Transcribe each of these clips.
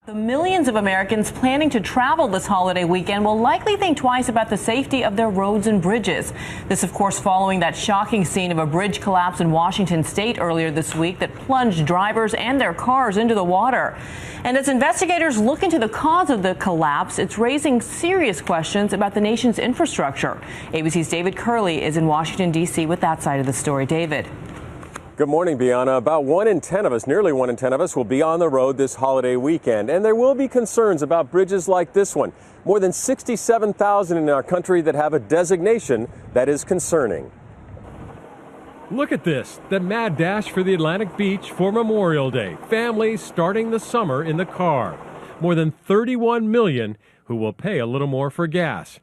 The millions of Americans planning to travel this holiday weekend will likely think twice about the safety of their roads and bridges. This, of course, following that shocking scene of a bridge collapse in Washington state earlier this week that plunged drivers and their cars into the water. And as investigators look into the cause of the collapse, it's raising serious questions about the nation's infrastructure. ABC's David Curley is in Washington, D.C. with that side of the story. David. Good morning, Bianna. About 1 in 10 of us, nearly 1 in 10 of us, will be on the road this holiday weekend. And there will be concerns about bridges like this one. More than 67,000 in our country that have a designation that is concerning. Look at this, the mad dash for the Atlantic Beach for Memorial Day. Families starting the summer in the car. More than 31 million who will pay a little more for gas.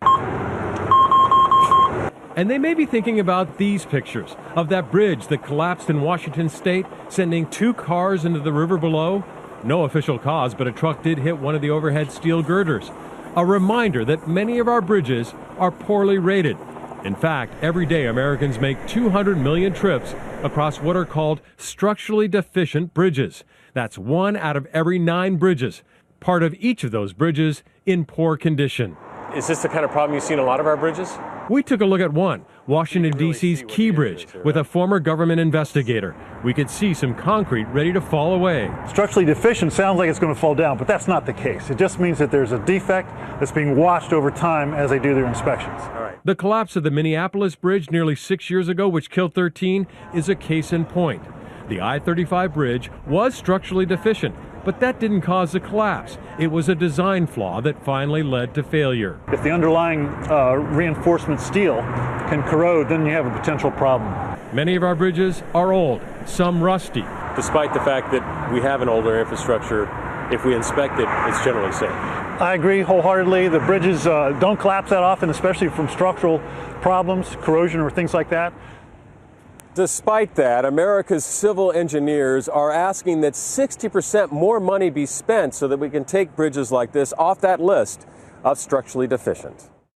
And they may be thinking about these pictures of that bridge that collapsed in Washington state, sending 2 cars into the river below. No official cause, but a truck did hit one of the overhead steel girders. A reminder that many of our bridges are poorly rated. In fact, every day Americans make 200 million trips across what are called structurally deficient bridges. That's 1 out of every 9 bridges. Part of each of those bridges in poor condition. Is this the kind of problem you see in a lot of our bridges? We took a look at one, Washington, D.C.'s Key Bridge, with a former government investigator. We could see some concrete ready to fall away. Structurally deficient sounds like it's going to fall down, but that's not the case. It just means that there's a defect that's being watched over time as they do their inspections. All right. The collapse of the Minneapolis Bridge nearly 6 years ago, which killed 13, is a case in point. The I-35 bridge was structurally deficient, but that didn't cause the collapse. It was a design flaw that finally led to failure. If the underlying reinforcement steel can corrode, then you have a potential problem. Many of our bridges are old, some rusty. Despite the fact that we have an older infrastructure, if we inspect it, it's generally safe. I agree wholeheartedly. The bridges don't collapse that often, especially from structural problems, corrosion or things like that. Despite that, America's civil engineers are asking that 60% more money be spent so that we can take bridges like this off that list of structurally deficient.